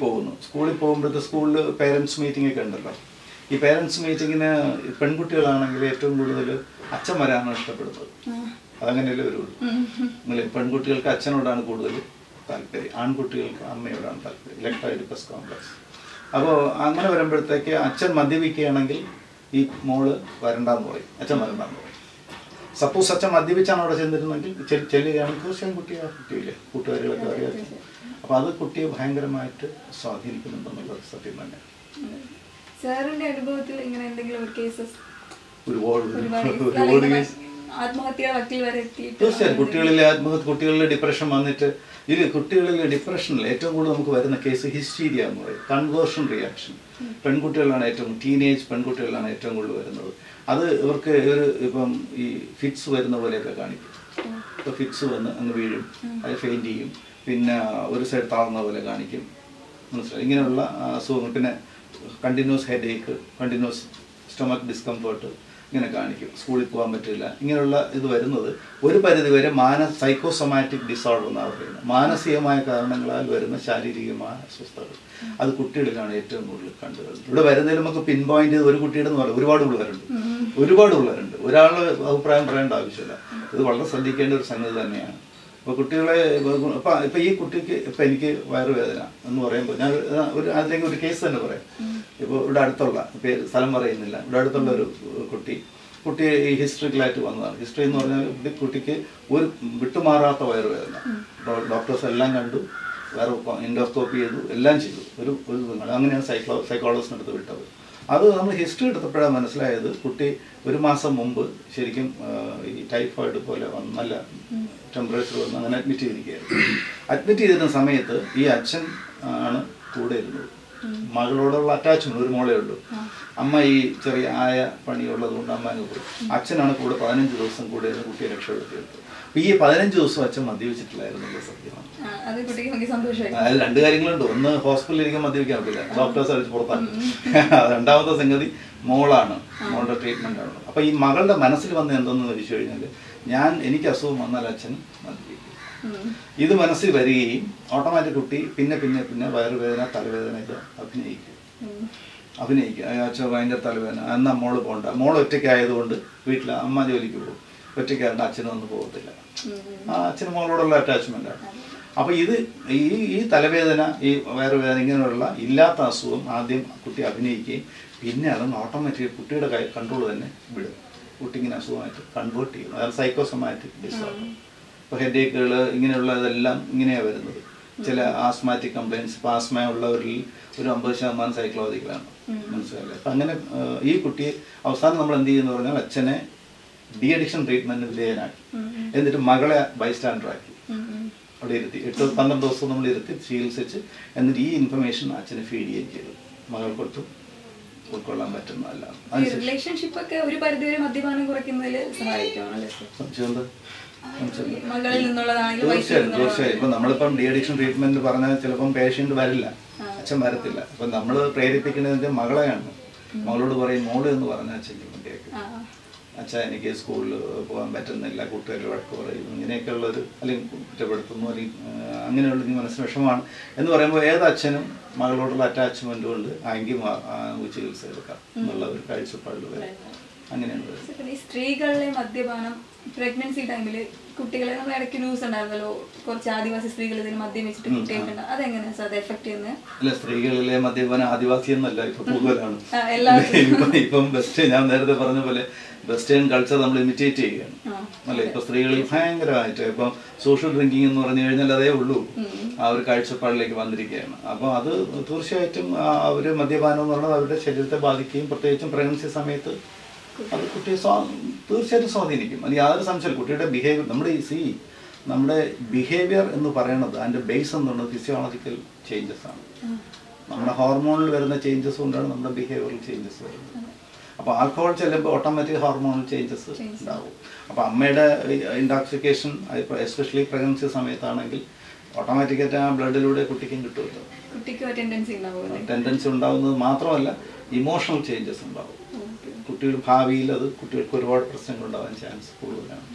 പോകുമ്പോഴത്തെ സ്കൂളിൽ പേരൻസ് മീറ്റിംഗ് ഒക്കെ ഉണ്ടല്ലോ. ഈ പേരൻസ് മീറ്റിങ്ങിന് പെൺകുട്ടികളാണെങ്കിൽ ഏറ്റവും കൂടുതൽ അച്ഛൻ വരാനാണ് ഇഷ്ടപ്പെടുന്നത്. അതങ്ങനെയല്ലേ വരുള്ളൂ. നിങ്ങൾ പെൺകുട്ടികൾക്ക് അച്ഛനോടാണ് കൂടുതൽ താല്പര്യം, ആൺകുട്ടികൾക്ക് അമ്മയോടാണ് താല്പര്യം, ഇലക്ട്രോയിഡിപ്പസ് കോംപ്ലക്സ്. അപ്പോൾ അങ്ങനെ വരുമ്പോഴത്തേക്ക് അച്ഛൻ മദ്യപിക്കുകയാണെങ്കിൽ ഈ മോള് വരണ്ടാന്ന് പറയും, അച്ഛൻ വരണ്ടാന്ന് പറയും. സപ്പോസ് അച്ഛൻ മദ്യപിച്ചാണ് അവിടെ ചെന്നിരുന്നെങ്കിൽ ചെല്ലുകയാണെങ്കിൽ തീർച്ചയായും കുട്ടിയെ കുട്ടിയില്ലേ, കൂട്ടുകാരികളൊക്കെ അറിയാം. അപ്പോൾ അത് കുട്ടിയെ ഭയങ്കരമായിട്ട് സ്വാധീനിക്കുന്നുണ്ടെന്നുള്ളത് സത്യം തന്നെ. സാറിന്റെ അനുഭവത്തിൽ ഇങ്ങനെ എന്തെങ്കിലും ഒരു കേസസ് ഒരുപാട് കേസ് തീർച്ചയായും കുട്ടികളിലെ ഡിപ്രഷൻ വന്നിട്ട് ഇത് കുട്ടികളിലെ ഡിപ്രഷനിൽ ഏറ്റവും കൂടുതൽ നമുക്ക് വരുന്ന കേസ് ഹിസ്റ്റീരിയ എന്ന് പറയും, കൺവേർഷൻ റിയാക്ഷൻ. പെൺകുട്ടികളാണ് ഏറ്റവും, ടീനേജ് പെൺകുട്ടികളാണ് ഏറ്റവും കൂടുതൽ വരുന്നത്. അത് ഇവർക്ക് ഇപ്പം ഈ ഫിറ്റ്സ് വരുന്ന പോലെയൊക്കെ കാണിക്കും. ഇപ്പോൾ ഫിറ്റ്സ് വന്ന് അങ്ങ് വീഴും, അത് ഫെയിൻറ്റ് ചെയ്യും, പിന്നെ ഒരു സൈഡ് താഴ്ന്ന പോലെ കാണിക്കും, മനസ്സിലായി. ഇങ്ങനെയുള്ള അസുഖങ്ങൾ, പിന്നെ കണ്ടിന്യൂസ് ഹെഡ് ഏക്ക്, കണ്ടിന്യൂസ് സ്റ്റൊമക്ക് ഡിസ്കംഫേർട്ട് ഇങ്ങനെ കാണിക്കും, സ്കൂളിൽ പോകാൻ പറ്റില്ല. ഇങ്ങനെയുള്ള ഇത് വരുന്നത് ഒരു പരിധിവരെ സൈക്കോസൊമാറ്റിക് ഡിസോർഡർ എന്നാണ് പറയുന്നത്. മാനസികമായ കാരണങ്ങളാൽ വരുന്ന ശാരീരികമായ അസ്വസ്ഥതകൾ. അത് കുട്ടികളിലാണ് ഏറ്റവും കൂടുതൽ കണ്ടുവരുന്നത്. ഇവിടെ വരുന്നതിൽ നമുക്ക് പിൻ പോയിന്റ് ചെയ്ത് ഒരു കുട്ടിയുടെ എന്ന് പറയും, ഒരുപാട് പിള്ളേരുണ്ട്. ഒരാളുടെ അഭിപ്രായം പറയേണ്ട ആവശ്യമില്ല. ഇത് വളരെ ശ്രദ്ധിക്കേണ്ട ഒരു സംഗതി തന്നെയാണ്. അപ്പോൾ കുട്ടികളെ ഇപ്പം ഈ കുട്ടിക്ക് ഇപ്പം എനിക്ക് വയറുവേദന എന്ന് പറയുമ്പോൾ ഞാൻ അതിലേക്ക് ഒരു കേസ് തന്നെ പറയാം. ഇപ്പോൾ ഇവിടെ അടുത്തുള്ള സ്ഥലം പറയുന്നില്ല, ഇവിടെ അടുത്തുള്ള ഒരു കുട്ടി ഈ ഹിസ്റ്ററിക്കലായിട്ട് വന്നതാണ്. ഹിസ്റ്ററി എന്ന് പറഞ്ഞാൽ കുട്ടിക്ക് ഒരു വിട്ടുമാറാത്ത വയറുവേദന. ഡോക്ടേഴ്സ് എല്ലാം കണ്ടു, വേറെ എൻഡോസ്കോപ്പി ചെയ്തു, എല്ലാം ചെയ്തു. ഒരു അങ്ങനെയാണ് സൈക്കോളജിസ്റ്റിൻ്റെ അടുത്ത് വിട്ടത്. അത് നമ്മൾ ഹിസ്റ്ററി എടുത്തപ്പോഴാണ് മനസ്സിലായത്, കുട്ടി ഒരു മാസം മുമ്പ് ശരിക്കും ഈ ടൈഫോയിഡ് പോലെ വന്ന് നല്ല ടെമ്പറേച്ചർ വന്ന് അങ്ങനെ അഡ്മിറ്റ് ചെയ്തിരിക്കുകയായിരുന്നു. അഡ്മിറ്റ് ചെയ്തിരുന്ന സമയത്ത് ഈ അച്ഛൻ ആണ് കൂടെ ഇരുന്നത്. മകളോടുള്ള അറ്റാച്ച്മെന്റ്, ഒരു മോളേ ഉള്ളൂ. അമ്മ ഈ ചെറിയ ആയ പണിയുള്ളത് കൊണ്ട് അമ്മ പോയി. അച്ഛനാണ് കൂടെ 15 ദിവസം കൂടെ ഇരുന്ന് കുട്ടിയെ രക്ഷപ്പെടുത്തിയെടുത്തത്. അപ്പോൾ ഈ 15 ദിവസം അച്ഛൻ മദ്യപിച്ചിട്ടില്ലായിരുന്നുള്ള സത്യമാണ്. അതിൽ 2 കാര്യങ്ങളുണ്ട്. ഒന്ന്, ഹോസ്പിറ്റലിൽ ഇരിക്കാൻ മദ്യപിക്കാൻ പറ്റില്ല, ഡോക്ടേഴ്സ് അടിച്ച് പുറത്താക്കും. രണ്ടാമത്തെ സംഗതി മോളുടെ ട്രീറ്റ്മെന്റ് ആണ്. അപ്പോൾ ഈ മകളുടെ മനസ്സിൽ വന്ന് എന്തെന്ന് ചോദിച്ചു കഴിഞ്ഞാൽ, എനിക്ക് അസുഖം വന്നാൽ അച്ഛൻ മദ്യപിക്കും. ഇത് മനസ്സിൽ വരികയും ഓട്ടോമാറ്റിക് കുട്ടി പിന്നെ വയറുവേദന, തലവേദന ഇത് അഭിനയിക്കും. അച്ഛൻ ഭയങ്കര തലവേദന, എന്നാൽ മോള് പോകണ്ട. മോൾ ഒറ്റയ്ക്കായതുകൊണ്ട് വീട്ടിൽ അമ്മ ജോലിക്ക് പോകും, ഒറ്റയ്ക്കായതുകൊണ്ട് അച്ഛനൊന്നും പോകത്തില്ല. അച്ഛന് മോളോടുള്ള അറ്റാച്ച്മെന്റാണ്. അപ്പോൾ ഈ തലവേദന, ഈ വയറുവേദന, ഇങ്ങനെയുള്ള ഇല്ലാത്ത അസുഖം ആദ്യം കുട്ടി അഭിനയിക്കുകയും പിന്നെ അതൊന്ന് ഓട്ടോമാറ്റിക് കുട്ടിയുടെ കൺട്രോൾ തന്നെ വിടും. കുട്ടി ഇങ്ങനെ അസുഖമായിട്ട് കൺവേർട്ട് ചെയ്യും. അതാണ് സൈക്കോസൊമാറ്റിക് ഡിസോർഡർ. ഇപ്പോൾ ഹെഡേക്കുകൾ ഇങ്ങനെയുള്ളതെല്ലാം ഇങ്ങനെയാണ് വരുന്നത്. ചില ആസ്മാറ്റിക് കംപ്ലയിൻസ്, ഇപ്പോൾ ആസ്മ ഉള്ളവരിൽ ഒരു 50% സൈക്കോളജിക്കലാണ്, മനസ്സിലായില്ലേ. അപ്പം അങ്ങനെ ഈ കുട്ടിയെ അവസാനം നമ്മൾ എന്ത് ചെയ്യുന്നു പറഞ്ഞാൽ, അച്ഛനെ ഡി അഡിക്ഷൻ ട്രീറ്റ്മെന്റിന് വിധേയനാക്കി, എന്നിട്ട് മകളെ ബൈസ്റ്റാൻഡറാക്കി അവിടെ ഇരുത്തി 8-12 ദിവസം നമ്മൾ ഇരുത്തി ചികിത്സിച്ച്, എന്നിട്ട് ഈ ഇൻഫർമേഷൻ അച്ഛനെ ഫീഡ് ചെയ്യുകയും ചെയ്തു. മകൾക്കൊട്ടും ഉൾക്കൊള്ളാൻ പറ്റുന്നതല്ല. റിലേഷൻഷിപ്പ് ഒക്കെ ഒരു പരിധിവരെ മദ്യപാനം കുറയ്ക്കുന്നതിൽ സഹായിക്കുമല്ലേ? തീർച്ചയായും. ഇപ്പം നമ്മളിപ്പം ഡി അഡിക്ഷൻ ട്രീറ്റ്മെന്റ് പറഞ്ഞാൽ ചിലപ്പം പേഷ്യന്റ് വരില്ല, അച്ഛൻ വരത്തില്ല. അപ്പം നമ്മൾ പ്രേരിപ്പിക്കുന്നതിന്റെ മകളെയാണ്. മകളോട് പറയും, മോള് എന്ന് പറഞ്ഞാൽ അച്ഛൻ കേൾക്കും. അച്ഛാ എനിക്ക് സ്കൂളിൽ പോകാൻ പറ്റുന്നില്ല, കൂട്ടുകാർ വഴക്ക് പറയും, ഇങ്ങനെയൊക്കെയുള്ളൊരു, അല്ലെങ്കിൽ കുറ്റപ്പെടുത്തുന്നു, അല്ലെങ്കിൽ അങ്ങനെയുള്ള മനസ്സിന് വിഷമമാണ് എന്ന് പറയുമ്പോൾ ഏതച്ഛനും മകളോടുള്ള അറ്റാച്ച്മെന്റ് കൊണ്ട് ചികിത്സ എടുക്കാം എന്നുള്ള ഒരു കാഴ്ചപ്പാടിൽ വരും. അങ്ങനെയാണ് വരുന്നത്. ഈ സ്ത്രീകളിലെ മദ്യപാനം പ്രഗ്നൻസി ടൈമിൽ കുട്ടികളെ, നമ്മൾ ഇടയ്ക്ക് ന്യൂസ് ഉണ്ടായിരുന്നല്ലോ, കുറച്ച് ആദിവാസി സ്ത്രീകൾ ഇതിന് മദ്യം വെച്ചിട്ട് കുട്ടികൾക്ക്, അതെങ്ങനെയാ സാർ എഫക്ട് ചെയ്യുന്നത്? അല്ല, സ്ത്രീകളിലെ മദ്യപാനം ആദിവാസി എന്നല്ല, ഇപ്പൊ കൂടുതലാണ്. ഇപ്പം ഞാൻ നേരത്തെ പറഞ്ഞ പോലെ വെസ്റ്റേൺ കൾച്ചർ നമ്മൾ ഇമിറ്റേറ്റ് ചെയ്യുകയാണ് അല്ലേ. ഇപ്പൊ സ്ത്രീകളിൽ ഭയങ്കരമായിട്ട് ഇപ്പം സോഷ്യൽ ഡ്രിങ്കിങ് എന്ന് പറഞ്ഞു കഴിഞ്ഞാൽ അതേ ഉള്ളൂ, ആ ഒരു കാഴ്ചപ്പാടിലേക്ക് വന്നിരിക്കുകയാണ്. അപ്പോൾ അത് തീർച്ചയായിട്ടും അവര് മദ്യപാനം എന്ന് പറഞ്ഞാൽ അവരുടെ ശരീരത്തെ ബാധിക്കുകയും പ്രത്യേകിച്ചും പ്രഗ്നൻസി സമയത്ത് അത് കുട്ടിയെ തീർച്ചയായിട്ടും സ്വാധീനിക്കും. അത് യാതൊരു സംശയമില്ല. കുട്ടിയുടെ ബിഹേവിയർ, നമ്മുടെ ബിഹേവിയർ എന്ന് പറയുന്നത് അതിൻ്റെ ബേസ് എന്ന് പറയുന്നത് ഫിസിയോളജിക്കൽ ചേഞ്ചസ് ആണ്. നമ്മുടെ ഹോർമോണിൽ വരുന്ന ചേഞ്ചസ് കൊണ്ടാണ് നമ്മുടെ ബിഹേവിയറൽ ചേഞ്ചസ് വരുന്നത്. അപ്പോൾ ആൽക്കഹോൾ ചെല്ലുമ്പോൾ ഓട്ടോമാറ്റിക് ഹോർമോണൽ ചേഞ്ചസ് ഉണ്ടാവും. അപ്പോൾ അമ്മയുടെ ഇൻടോക്സിക്കേഷൻ, എസ്പെഷ്യലി പ്രഗ്നൻസി സമയത്താണെങ്കിൽ ഓട്ടോമാറ്റിക്കായിട്ട് ആ ബ്ലഡിലൂടെ കുട്ടിക്കും കിട്ടുമല്ലോ. ടെൻഡൻസി ഉണ്ടാകുന്നത് മാത്രമല്ല, ഇമോഷണൽ ചേഞ്ചസ് ഉണ്ടാവും. കുട്ടിയുടെ ഭാവിയിൽ അത് കുട്ടികൾക്ക് ഒരുപാട് പ്രശ്നങ്ങൾ ഉണ്ടാവാൻ ചാൻസ് കൂടുതലാണ്.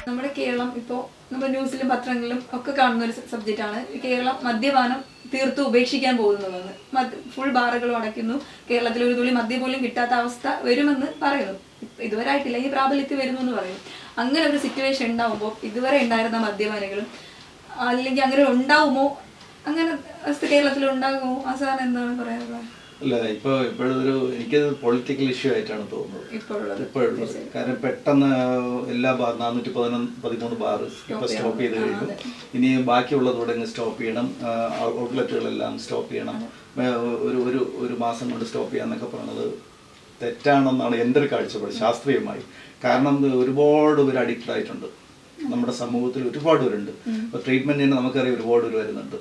നമ്മുടെ കേരളം ഇപ്പോൾ നമ്മൾ ന്യൂസിലും പത്രങ്ങളിലും ഒക്കെ കാണുന്ന ഒരു സബ്ജക്റ്റാണ്. കേരളം മദ്യപാനം തീർത്തും ഉപേക്ഷിക്കാൻ പോകുന്നുവെന്ന്, ഫുൾ ബാറുകളും അടയ്ക്കുന്നു, കേരളത്തിൽ ഒരു തുള്ളി മദ്യം പോലും കിട്ടാത്ത അവസ്ഥ വരുമെന്ന് പറയുന്നു. ഇതുവരെ ആയിട്ടില്ല, ഈ പ്രാബല്യത്തിൽ വരുന്നു എന്ന് പറയുന്നു. അങ്ങനെ ഒരു സിറ്റുവേഷൻ ഉണ്ടാവുമ്പോൾ ഇതുവരെ ഉണ്ടായിരുന്ന മദ്യപാനികളും അല്ലെങ്കിൽ അങ്ങനെ ഉണ്ടാവുമോ, അങ്ങനെ കേരളത്തിൽ ഉണ്ടാകുമോ? സാറിന് എന്താണ് പറയാനുള്ളത്? അല്ല, ഇപ്പോഴൊരു എനിക്കത് പൊളിറ്റിക്കൽ ഇഷ്യൂ ആയിട്ടാണ് തോന്നുന്നത് ഇപ്പോഴുള്ളത്. കാരണം പെട്ടെന്ന് എല്ലാ 413 ബാർ ഇപ്പൊ സ്റ്റോപ്പ് ചെയ്ത് കഴിഞ്ഞു. ഇനി ബാക്കിയുള്ളത് ഇവിടെ സ്റ്റോപ്പ് ചെയ്യണം, ഔട്ട്ലെറ്റുകളെല്ലാം സ്റ്റോപ്പ് ചെയ്യണം, ഒരു മാസം കൊണ്ട് സ്റ്റോപ്പ് ചെയ്യാന്നൊക്കെ പറയുന്നത് തെറ്റാണെന്നാണ് എൻ്റെ ഒരു കാഴ്ചപ്പാട് ശാസ്ത്രീയമായി. കാരണം ഒരുപാട് പേര് അഡിക്റ്റഡ് ആയിട്ടുണ്ട് നമ്മുടെ സമൂഹത്തിൽ, ഒരുപാട് പേരുണ്ട്. ഇപ്പൊ ട്രീറ്റ്മെന്റിന് നമുക്കറിയാം ഒരുപാട് പേര് വരുന്നുണ്ട്.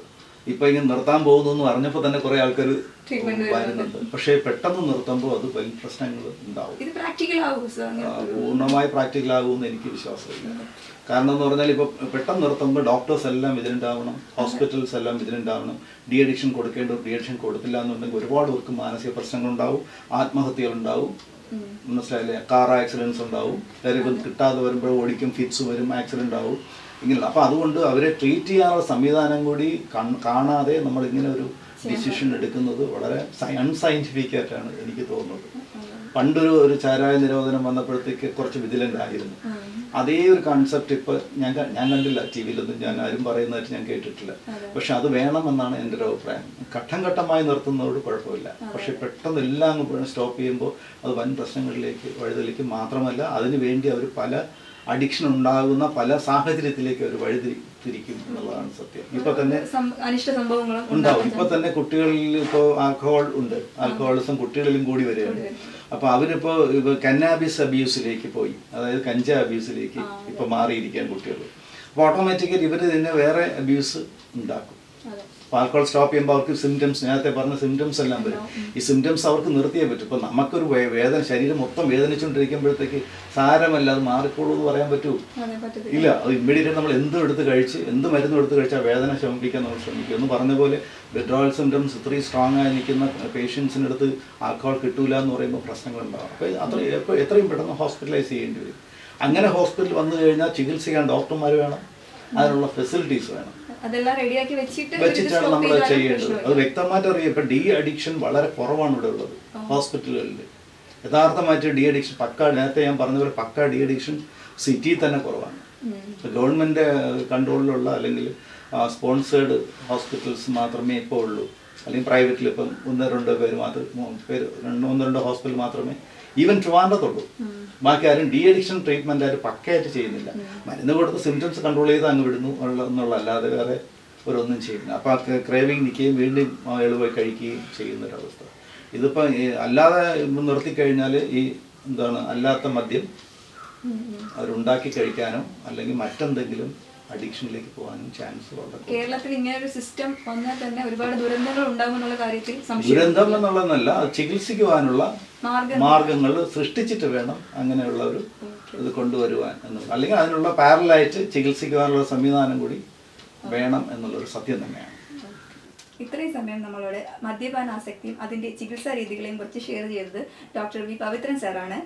ഇപ്പൊ ഇങ്ങനെ നിർത്താൻ പോകുന്നു എന്ന് പറഞ്ഞപ്പോൾ തന്നെ കുറെ ആൾക്കാർ വരുന്നുണ്ട്. പക്ഷെ പെട്ടെന്ന് നിർത്തുമ്പോൾ അത് വലിയ പ്രശ്നങ്ങൾ ഉണ്ടാവും. പൂർണ്ണമായി പ്രാക്ടിക്കൽ ആകുമെന്ന് എനിക്ക് വിശ്വാസമില്ല. കാരണം എന്ന് പറഞ്ഞാൽ ഇപ്പൊ പെട്ടെന്ന് നിർത്തുമ്പോൾ ഡോക്ടേഴ്സ് എല്ലാം വിജിലന്റ് ആവണം, ഹോസ്പിറ്റൽസ് എല്ലാം വിജിലന്റ് ആവണം. ഡി അഡിക്ഷൻ കൊടുക്കേണ്ടത് ഡി അഡിക്ഷൻ കൊടുത്തില്ല എന്നുണ്ടെങ്കിൽ ഒരുപാട് പേർക്ക് മാനസിക പ്രശ്നങ്ങളുണ്ടാവും, ആത്മഹത്യകൾ ഉണ്ടാവും, മനസ്സിലായില്ലേ, കാർ ആക്സിഡൻസ് ഉണ്ടാവും, കാര്യം കിട്ടാതെ വരുമ്പോൾ ഓടിക്കും, ഫിറ്റ്സ് വരും, ആക്സിഡന്റ് ആവും, ഇങ്ങനെ. അപ്പൊ അതുകൊണ്ട് അവരെ ട്രീറ്റ് ചെയ്യാനുള്ള സംവിധാനം കൂടി കാണാതെ നമ്മൾ ഇങ്ങനെ ഒരു ഡിസിഷൻ എടുക്കുന്നത് വളരെ അൺസയന്റിഫിക് ആയിട്ടാണ് എനിക്ക് തോന്നുന്നത്. പണ്ടൊരു ചാരായ നിരോധനം വന്നപ്പോഴത്തേക്ക് കുറച്ച് വിജിലന്റ് ആയിരുന്നു. അതേ ഒരു കൺസെപ്റ്റ് ഇപ്പൊ ഞാൻ കണ്ടില്ല, ടി വിയിലൊന്നും ഞാൻ ആരും പറയുന്നതായിട്ട് ഞാൻ കേട്ടിട്ടില്ല. പക്ഷെ അത് വേണമെന്നാണ് എൻ്റെ ഒരു അഭിപ്രായം. ഘട്ടം ഘട്ടമായി നിർത്തുന്നതോട് കുഴപ്പമില്ല, പക്ഷെ പെട്ടെന്ന് എല്ലാം സ്റ്റോപ്പ് ചെയ്യുമ്പോൾ അത് വൻ പ്രശ്നങ്ങളിലേക്ക് വഴിതെളിക്കും. മാത്രമല്ല അതിനു വേണ്ടി അവർ പല അഡിക്ഷൻ ഉണ്ടാകുന്ന പല സാഹചര്യത്തിലേക്ക് അവർ വഴിതിരിക്കും എന്നുള്ളതാണ് സത്യം. ഇപ്പൊ തന്നെ ഉണ്ടാവും. ഇപ്പൊ തന്നെ കുട്ടികളിൽ ഇപ്പോ ആൽക്കഹോൾ ഉണ്ട്, ആൽക്കഹോളിസം കുട്ടികളിലും കൂടി വരികയാണ്. അപ്പൊ അവരിപ്പോ കന്നാബിസ് അബ്യൂസിലേക്ക് പോയി, അതായത് കഞ്ച അബ്യൂസിലേക്ക് ഇപ്പൊ മാറിയിരിക്കുകയാണ് കുട്ടികൾ. അപ്പൊ ഓട്ടോമാറ്റിക്കലി ഇവര് തന്നെ വേറെ അബ്യൂസ് ഉണ്ടാക്കും. ആൽക്കഹോൾ സ്റ്റോപ്പ് ചെയ്യുമ്പോൾ അവർക്ക് സിംറ്റംസ്, നേരത്തെ പറഞ്ഞ സിംറ്റംസ് എല്ലാം വരും. ഈ സിംറ്റംസ് അവർക്ക് നിർത്തിയേ പറ്റും. ഇപ്പൊ നമുക്കൊരു വേദന, ശരീരം മൊത്തം വേദനിച്ചുകൊണ്ടിരിക്കുമ്പോഴത്തേക്ക് സാരമല്ല അത് മാറിക്കോളൂ എന്ന് പറയാൻ പറ്റൂ? ഇല്ല. അത് ഇമ്മീഡിയറ്റ് നമ്മൾ എന്തും എടുത്ത് കഴിച്ച്, എന്ത് മരുന്നും എടുത്ത് കഴിച്ചാൽ വേദന ശമിപ്പിക്കാൻ നമ്മൾ ശ്രമിക്കും. എന്ന് പറഞ്ഞ പോലെ വിഡ്രോവൽ സിംറ്റംസ് ഇത്രയും സ്ട്രോങ് ആയി നിൽക്കുന്ന പേഷ്യൻസിൻ്റെ അടുത്ത് ആൽക്കഹോൾ കിട്ടൂല എന്ന് പറയുമ്പോൾ പ്രശ്നങ്ങളുണ്ടാകും. അപ്പോൾ എത്രയും പെട്ടെന്ന് ഹോസ്പിറ്റലൈസ് ചെയ്യേണ്ടി വരും. അങ്ങനെ ഹോസ്പിറ്റലിൽ വന്നു കഴിഞ്ഞാൽ ചികിത്സിക്കാൻ ഡോക്ടർമാർ വേണം, അതിനുള്ള ഫെസിലിറ്റീസ് വേണം, വെച്ചിട്ടാണ് നമ്മൾ ചെയ്യേണ്ടത്. അത് വ്യക്തമായിട്ട് അറിയാം. ഇപ്പൊ ഡി അഡിക്ഷൻ വളരെ കുറവാണ് ഇവിടെ ഉള്ളത് ഹോസ്പിറ്റലുകളിൽ. യഥാർത്ഥമായിട്ട് ഡി അഡിക്ഷൻ നേരത്തെ ഞാൻ പറഞ്ഞ പോലെ പക്ക ഡി അഡിക്ഷൻ സിറ്റിയിൽ തന്നെ കുറവാണ്. ഗവൺമെന്റ് കൺട്രോളിലുള്ള അല്ലെങ്കിൽ സ്പോൺസേർഡ് ഹോസ്പിറ്റൽസ് മാത്രമേ ഇപ്പോൾ ഉള്ളൂ. അല്ലെങ്കിൽ പ്രൈവറ്റിൽ ഇപ്പം 1-2 പേര് മാത്രം, 1-2 ഹോസ്പിറ്റൽ മാത്രമേ ഈവൻ ട്രിവാൻഡ്രത്തുള്ളൂ. ബാക്കി ആരും ഡി അഡിക്ഷൻ ട്രീറ്റ്മെന്റ് ആരും പക്കയായിട്ട് ചെയ്യുന്നില്ല. മരുന്ന് കൊടുത്ത് സിംറ്റംസ് കൺട്രോൾ ചെയ്ത് അങ്ങ് വിടുന്നു എന്നുള്ളല്ലാതെ വേറെ ഒരൊന്നും ചെയ്യുന്നില്ല. അപ്പൊ ആ ക്രേവിങ് നിൽക്കുകയും വീണ്ടും എളുപ്പമായി കഴിക്കുകയും ചെയ്യുന്നൊരവസ്ഥ. ഇതിപ്പോ അല്ലാതെ നിർത്തിക്കഴിഞ്ഞാൽ ഈ അല്ലാത്ത മദ്യം അവരുണ്ടാക്കി കഴിക്കാനോ അല്ലെങ്കിൽ മറ്റെന്തെങ്കിലും അഡിക്ഷനിലേക്ക് പോകാനും ചാൻസ് വളരെ. കേരളത്തിൽ ഇങ്ങനെ ഒരു സിസ്റ്റം വന്നാൽ തന്നെ ഒരുപാട് ദുരന്തങ്ങൾ ഉണ്ടാകുമെന്നുള്ള കാര്യത്തിൽ ദുരന്തം എന്നുള്ളതല്ല, ചികിത്സിക്കുവാനുള്ള മാർഗങ്ങൾ സൃഷ്ടിച്ചിട്ട് വേണം അങ്ങനെയുള്ള ഒരു ഇത് കൊണ്ടുവരുവാൻ എന്നുള്ളത്. അല്ലെങ്കിൽ അതിനുള്ള പാരലായിട്ട് ചികിത്സിക്കുവാനുള്ള സംവിധാനം കൂടി വേണം എന്നുള്ളൊരു സത്യം തന്നെയാണ്. ഇത്രയും സമയം നമ്മളോട് മദ്യപാനാസക്തിയും അതിന്റെ ചികിത്സാ രീതികളെയും കുറിച്ച് ഷെയർ ചെയ്തത് ഡോക്ടർ വി പവിത്രൻ സാറാണ്.